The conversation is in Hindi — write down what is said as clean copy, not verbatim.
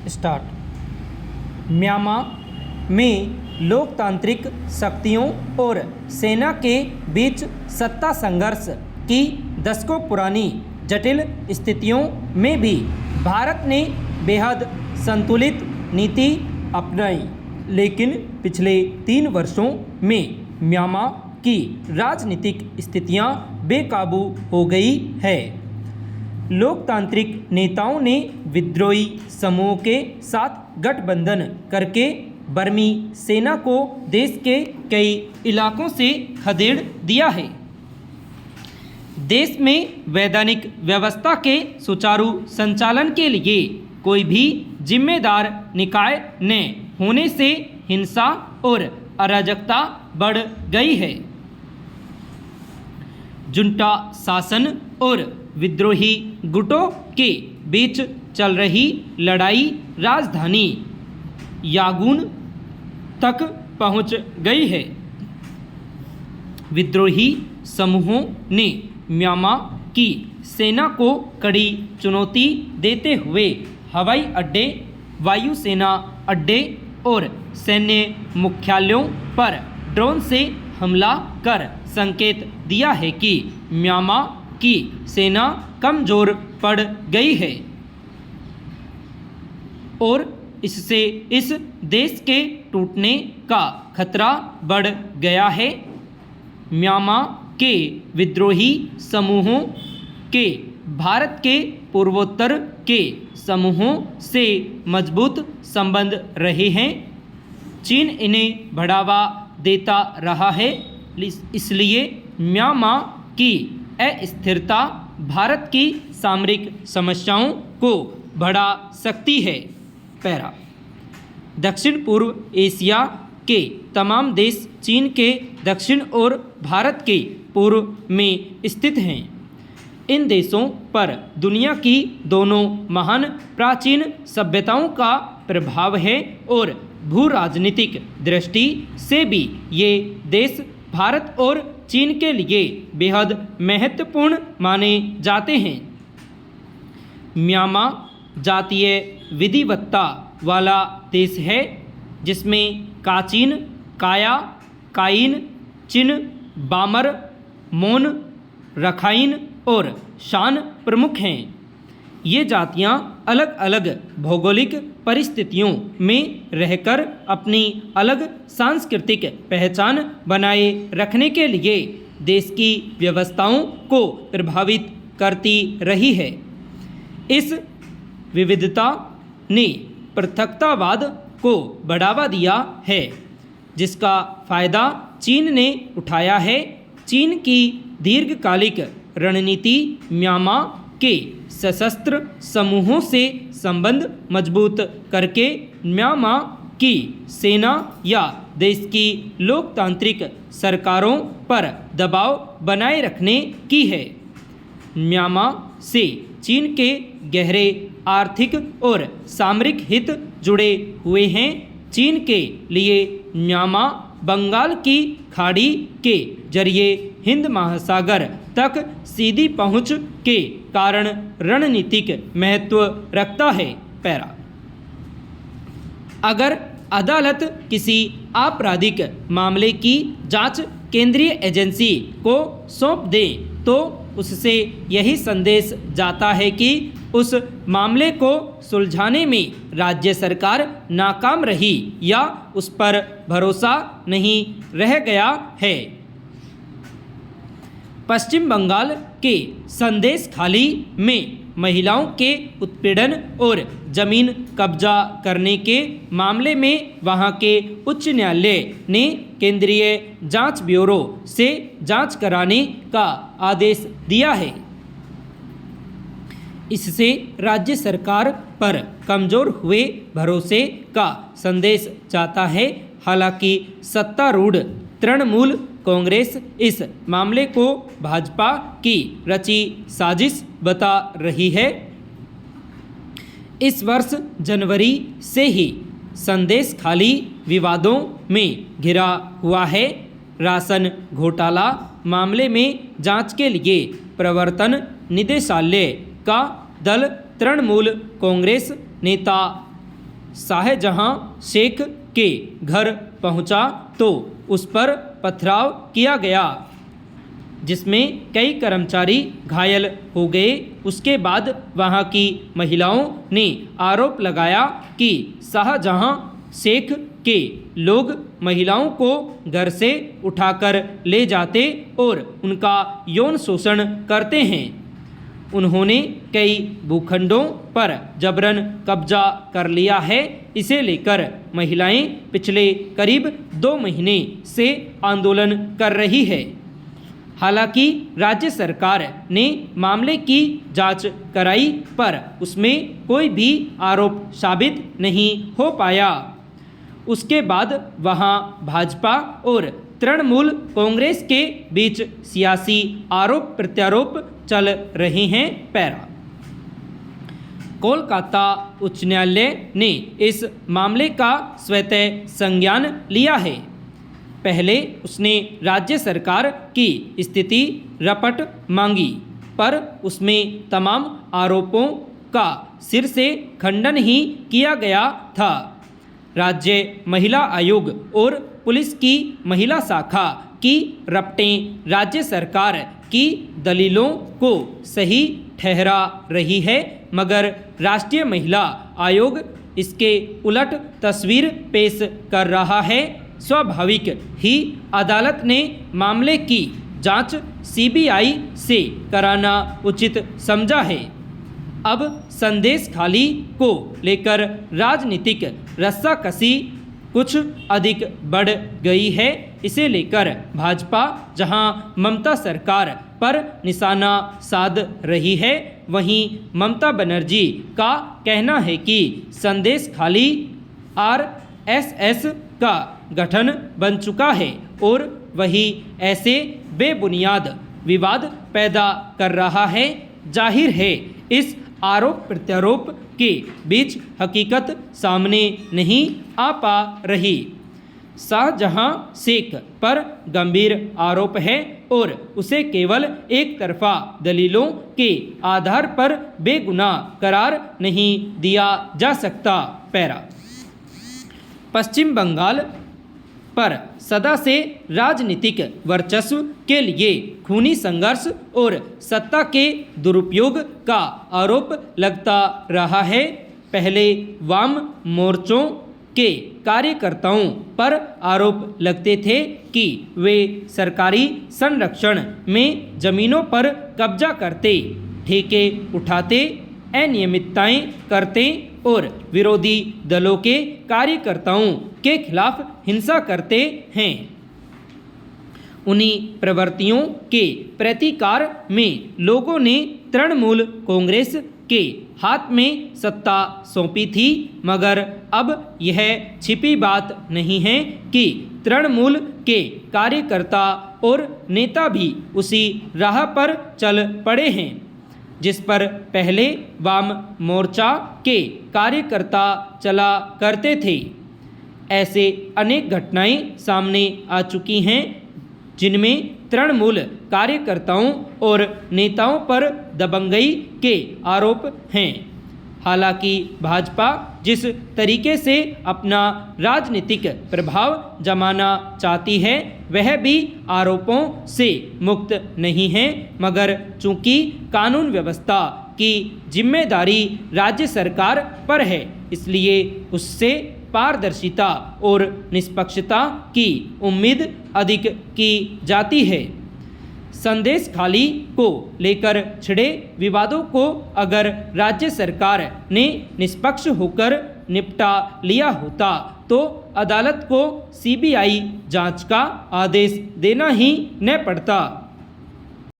स्टार्ट। म्यांमां में लोकतांत्रिक शक्तियों और सेना के बीच सत्ता संघर्ष की दशकों पुरानी जटिल स्थितियों में भी भारत ने बेहद संतुलित नीति अपनाई, लेकिन पिछले 3 वर्षों में म्यांमां की राजनीतिक स्थितियां बेकाबू हो गई है। लोकतांत्रिक नेताओं ने विद्रोही समूहों के साथ गठबंधन करके बर्मी सेना को देश के कई इलाकों से खदेड़ दिया है। देश में वैधानिक व्यवस्था के सुचारू संचालन के लिए कोई भी जिम्मेदार निकाय न होने से हिंसा और अराजकता बढ़ गई है। जुंटा शासन और विद्रोही गुटों के बीच चल रही लड़ाई राजधानी यांगून तक पहुंच गई है। विद्रोही समूहों ने म्यांमां की सेना को कड़ी चुनौती देते हुए हवाई अड्डे, वायुसेना अड्डे और सैन्य मुख्यालयों पर ड्रोन से हमला कर संकेत दिया है कि म्यांमां की सेना कमज़ोर पड़ गई है और इससे इस देश के टूटने का खतरा बढ़ गया है। म्यांमां के विद्रोही समूहों के भारत के पूर्वोत्तर के समूहों से मजबूत संबंध रहे हैं। चीन इन्हें बढ़ावा देता रहा है, इसलिए म्यांमां की अस्थिरता भारत की सामरिक समस्याओं को बढ़ा सकती है। पैरा। दक्षिण पूर्व एशिया के तमाम देश चीन के दक्षिण और भारत के पूर्व में स्थित हैं। इन देशों पर दुनिया की दोनों महान प्राचीन सभ्यताओं का प्रभाव है और भू राजनीतिक दृष्टि से भी ये देश भारत और चीन के लिए बेहद महत्वपूर्ण माने जाते हैं। म्यांमां जातीय विविधता वाला देश है, जिसमें काचिन, काया, काइन, चिन, बामर, मोन, रखाइन और शान प्रमुख हैं। ये जातियाँ अलग अलग भौगोलिक परिस्थितियों में रहकर अपनी अलग सांस्कृतिक पहचान बनाए रखने के लिए देश की व्यवस्थाओं को प्रभावित करती रही है। इस विविधता ने पृथकतावाद को बढ़ावा दिया है, जिसका फ़ायदा चीन ने उठाया है। चीन की दीर्घकालिक रणनीति म्यांमां के सशस्त्र समूहों से संबंध मजबूत करके म्यांमां की सेना या देश की लोकतांत्रिक सरकारों पर दबाव बनाए रखने की है। म्यांमां से चीन के गहरे आर्थिक और सामरिक हित जुड़े हुए हैं। चीन के लिए म्यांमां बंगाल की खाड़ी के जरिए हिंद महासागर तक सीधी पहुंच के कारण रणनीतिक महत्व रखता है। पैरा। अगर अदालत किसी आपराधिक मामले की जांच केंद्रीय एजेंसी को सौंप दे तो उससे यही संदेश जाता है कि उस मामले को सुलझाने में राज्य सरकार नाकाम रही या उस पर भरोसा नहीं रह गया है। पश्चिम बंगाल के संदेशखाली में महिलाओं के उत्पीड़न और जमीन कब्जा करने के मामले में वहां के उच्च न्यायालय ने केंद्रीय जांच ब्यूरो से जांच कराने का आदेश दिया है। इससे राज्य सरकार पर कमज़ोर हुए भरोसे का संदेश जाता है। हालांकि सत्तारूढ़ तृणमूल कांग्रेस इस मामले को भाजपा की रची साजिश बता रही है। इस वर्ष जनवरी से ही संदेशखाली विवादों में घिरा हुआ है। राशन घोटाला मामले में जांच के लिए प्रवर्तन निदेशालय का दल तृणमूल कांग्रेस नेता शाहजहां शेख के घर पहुंचा तो उस पर पथराव किया गया, जिसमें कई कर्मचारी घायल हो गए। उसके बाद वहां की महिलाओं ने आरोप लगाया कि शाहजहां शेख के लोग महिलाओं को घर से उठाकर ले जाते और उनका यौन शोषण करते हैं। उन्होंने कई भूखंडों पर जबरन कब्जा कर लिया है। इसे लेकर महिलाएं पिछले करीब 2 महीने से आंदोलन कर रही है। हालांकि राज्य सरकार ने मामले की जांच कराई पर उसमें कोई भी आरोप साबित नहीं हो पाया। उसके बाद वहां भाजपा और तृणमूल कांग्रेस के बीच सियासी आरोप प्रत्यारोप चल रहे हैं। पैरा कोलकाता उच्च न्यायालय ने इस मामले का स्वतः संज्ञान लिया है। पहले उसने राज्य सरकार की स्थिति रपट मांगी, पर उसमें तमाम आरोपों का सिर से खंडन ही किया गया था। राज्य महिला आयोग और पुलिस की महिला शाखा की रपटें राज्य सरकार की दलीलों को सही ठहरा रही है, मगर राष्ट्रीय महिला आयोग इसके उलट तस्वीर पेश कर रहा है। स्वाभाविक ही अदालत ने मामले की जांच सीबीआई से कराना उचित समझा है। अब संदेश खाली को लेकर राजनीतिक रस्साकसी कुछ अधिक बढ़ गई है। इसे लेकर भाजपा जहां ममता सरकार पर निशाना साध रही है, वहीं ममता बनर्जी का कहना है कि संदेश खाली आरएसएस का गठन बन चुका है और वही ऐसे बेबुनियाद विवाद पैदा कर रहा है। जाहिर है इस आरोप प्रत्यारोप के बीच हकीकत सामने नहीं आ पा रही। शाहजहां शेख पर गंभीर आरोप है और उसे केवल एक तरफा दलीलों के आधार पर बेगुनाह करार नहीं दिया जा सकता। पैरा पश्चिम बंगाल पर सदा से राजनीतिक वर्चस्व के लिए खूनी संघर्ष और सत्ता के दुरुपयोग का आरोप लगता रहा है। पहले वाम मोर्चों के कार्यकर्ताओं पर आरोप लगते थे कि वे सरकारी संरक्षण में जमीनों पर कब्जा करते, ठेके उठाते, अनियमितताएं करते और विरोधी दलों के कार्यकर्ताओं के खिलाफ हिंसा करते हैं। उन्हीं प्रवृत्तियों के प्रतिकार में लोगों ने तृणमूल कांग्रेस के हाथ में सत्ता सौंपी थी, मगर अब यह छिपी बात नहीं है कि तृणमूल के कार्यकर्ता और नेता भी उसी राह पर चल पड़े हैं जिस पर पहले वाम मोर्चा के कार्यकर्ता चला करते थे। ऐसे अनेक घटनाएं सामने आ चुकी हैं जिनमें तृणमूल कार्यकर्ताओं और नेताओं पर दबंगई के आरोप हैं। हालांकि भाजपा जिस तरीके से अपना राजनीतिक प्रभाव जमाना चाहती है वह भी आरोपों से मुक्त नहीं है, मगर चूंकि कानून व्यवस्था की जिम्मेदारी राज्य सरकार पर है, इसलिए उससे पारदर्शिता और निष्पक्षता की उम्मीद अधिक की जाती है। संदेश खाली को लेकर छिड़े विवादों को अगर राज्य सरकार ने निष्पक्ष होकर निपटा लिया होता तो अदालत को सीबीआई जांच का आदेश देना ही न पड़ता।